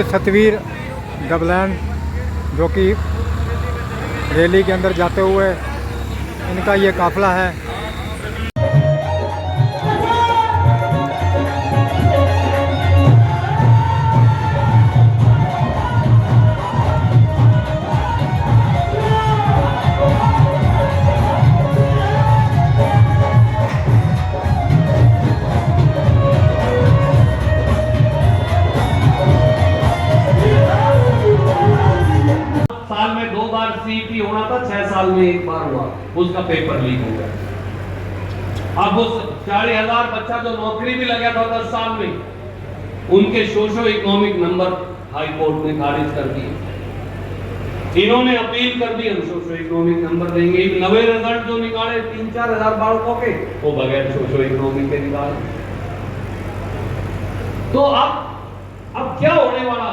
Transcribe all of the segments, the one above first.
ये सतवीर डबलैंड जो कि रैली के अंदर जाते हुए इनका ये काफिला है। साल में 2 बार सीईटी होना था, 6 साल में 1 बार हुआ, उसका पेपर लीक हो गया। अब उस 40,000 बच्चा जो नौकरी भी लगा था 10 साल में, उनके socio economic number high court ने खारिज कर दिए। इन्होंने अपील कर दी, हम सोशो इकोनॉमिक नंबर देंगे। नवे रिजल्ट जो निकाले 3-4 हजार बालकों के, वो बगैर सोशो इकोनॉमिक के निकाले। तो अब क्या होने वाला?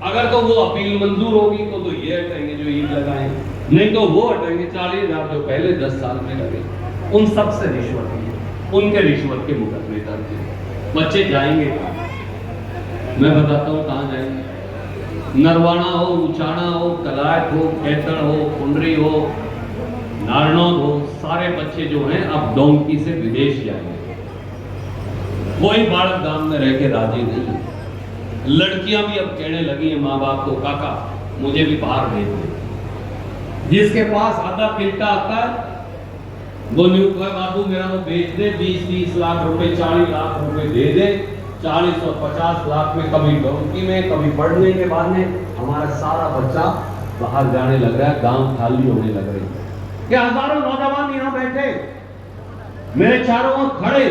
अगर तो वो अपील मंजूर होगी तो ये हटेंगे जो ईद लगाए, नहीं तो वो हटेंगे 40,000 जो पहले 10 साल में लगे। उन सब से रिश्वत है, उनके रिश्वत के मुकदमे दर्ज हैं। बच्चे जाएंगे कहाँ? मैं बताता हूँ कहाँ जाएंगे। नरवाना हो, उचाना हो, कलायत हो, कैथड़ हो, कुंडरी हो, नारनौद हो, सारे बच्चे जो हैं अब डोंकी से विदेश जाएंगे। कोई बालक गांव में रह के राजी नहीं। लड़कियां भी अब कहने लगी हैं माँ बाप को, काका मुझे भी बाहर भेज दे। जिसके पास आधा पिल्टा आता है वो नियुक्त है, बाबू मेरा वो भेज दे, 20-30 लाख रुपए 40 लाख रुपए दे दे। 40 और 50 लाख में कभी डोंकी में, कभी पढ़ने के बाद में हमारा सारा बच्चा बाहर जाने लग रहा है, गांव खाली होने लग रहे हैं। क्या हजारों नौजवान यहाँ बैठे मेरे चारों ओर खड़े,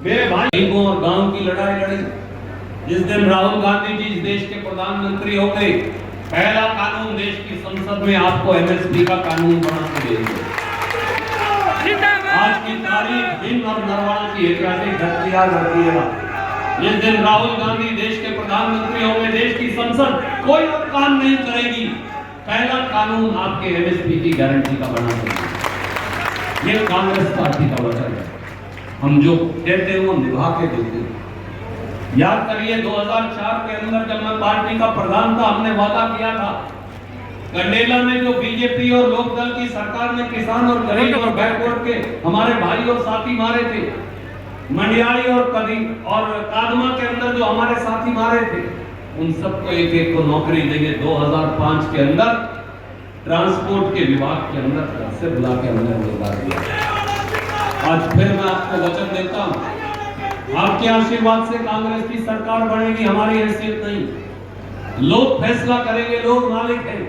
मेरे भाई और गांव की लड़ाई लड़ी। जिस दिन राहुल गांधी जी इस देश के प्रधानमंत्री हो गए, पहला कानून देश की संसद में आपको एमएसपी का कानून बना के देंगे। आज की तारीख दिन और नरवाना की ऐतिहासिक घटना याद रखिएगा। जिस दिन राहुल गांधी देश के प्रधानमंत्री होंगे, देश की संसद कोई और काम नहीं करेगी, पहला कानून आपके एमएसपी की गारंटी का बना देंगे। ये कांग्रेस पार्टी का वचन है। हम जो कहते हैं वो निभा के देते हैं। याद करिए 2004 के अंदर जब मैं पार्टी का प्रधान था, हमने वादा किया था कंडेला में जो बीजेपी और लोकदल की सरकार ने किसान और गरीब और बैकवर्ड के हमारे भाई और साथी मारे थे, मंडियाली और कादमा के अंदर जो हमारे साथी मारे थे, उन सबको एक एक को नौकरी देंगे। 2005 के अंदर ट्रांसपोर्ट के विभाग के अंदर से बुला के हमने रोजगार दिया। आज फिर मैं आपको वचन देता हूं, आपके आशीर्वाद से कांग्रेस की सरकार बनेगी, हमारी हैसियत नहीं। लोग फैसला करेंगे, लोग मालिक हैं।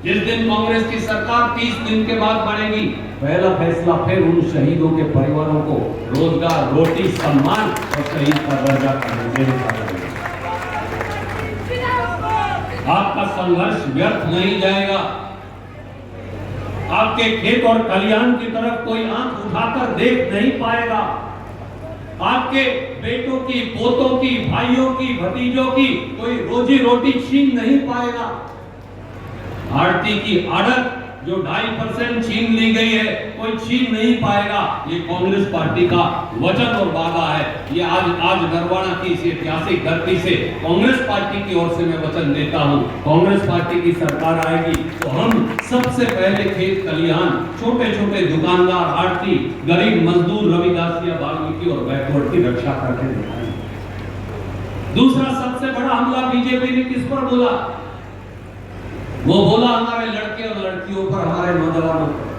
जिस दिन कांग्रेस की सरकार 30 दिन के बाद बनेगी, पहला फैसला फिर उन शहीदों के परिवारों को रोजगार, रोटी, सम्मान और शहीद का दर्जा देने का करेंगे। आपका संघर्ष व्यर्थ नहीं जाएगा। आपके खेत और कल्याण की तरफ कोई आंख उठाकर देख नहीं पाएगा। आपके बेटों की, पोतों की, भाइयों की, भतीजों की कोई रोजी रोटी छीन नहीं पाएगा। आरती की आड़त जो 2.5% छीन ली गई है, कोई छीन नहीं पाएगा। ये कांग्रेस पार्टी का वचन और वादा है। ये आज नरवाना की इस ऐतिहासिक धरती से कांग्रेस पार्टी की ओर से मैं वचन देता हूं, कांग्रेस पार्टी की सरकार आएगी तो हम सबसे पहले खेत खलिहान, छोटे छोटे दुकानदार, आड़ती, गरीब मजदूर, रविदासिया, वाल्मीकि और बैकवर्ड की रक्षा करके दिखाएंगे। दूसरा सबसे बड़ा हमला बीजेपी ने किस पर बोला? वो बोला हमारे लड़के और लड़कियों पर, हमारे नौजवानों पर,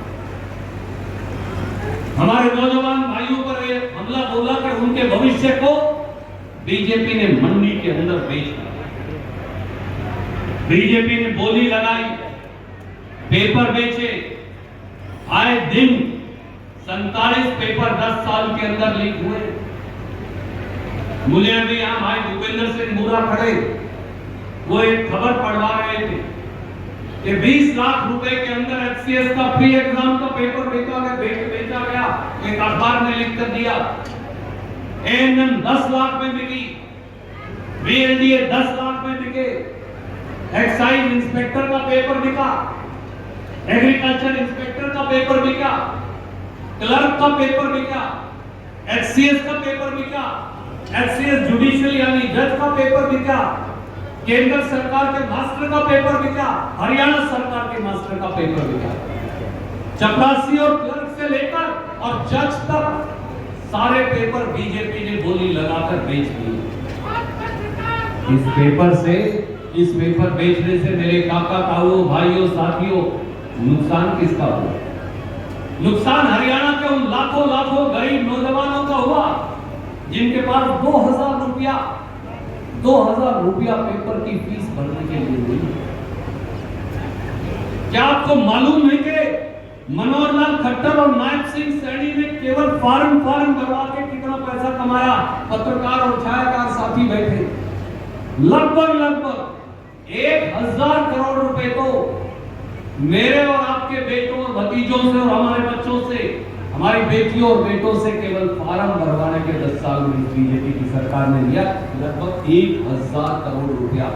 हमारे नौजवान भाइयों पर ये हमला बोला कि उनके भविष्य को बीजेपी ने मंडी के अंदर बेच दिया। बीजेपी ने बोली लगाई, पेपर बेचे। आए दिन 47 पेपर 10 साल के अंदर लीक हुए। मुझे अभी यहां भाई भूपेंद्र सिंह बुरा खड़े, वो एक खबर पढ़वा रहे थे कि 20 लाख रुपए के अंदर एचसीएस का प्री एग्जाम का पेपर बेचा गया। एक अखबार ने लिख कर दिया। एएनएम 10 लाख में बिकी, बीएलडीए 10 लाख में बिके, एक्साइज इंस्पेक्टर का पेपर बिका, एग्रीकल्चर इंस्पेक्टर का पेपर बिका, क्लर्क का पेपर बिका, एचसीएस का पेपर बिका। HCS जुडिशियल यानी जज का पेपर बिका, केंद्र सरकार के मास्टर का पेपर बिका, हरियाणा सरकार के मास्टर का पेपर बिका। चपरासी और क्लर्क से लेकर और जज तक सारे पेपर बीजेपी ने बोली लगाकर बेच दिए। इस पेपर बेचने से मेरे काका ताऊ भाइयों साथियों नुकसान किसका हुआ? नुकसान हरियाणा के उन लाखों लाखों गरीब नौजवानों का हुआ जिनके पास 2000 रुपया पेपर की फीस भरने के लिए नहीं। क्या आपको मालूम है कि मनोहर लाल खट्टर और नायब सिंह सैनी ने केवल फॉर्म भरवा के कितना पैसा कमाया? पत्रकार और छायाकार साथी बैठे, लगभग 1000 करोड़ रुपए तो मेरे और आपके बेटों और भतीजों से और हमारे बच्चों से, हमारी बेटियों और बेटों से केवल फॉर्म भरवाने के 10 साल में बीजेपी की सरकार ने लिया, लगभग 1000 करोड़ रुपया।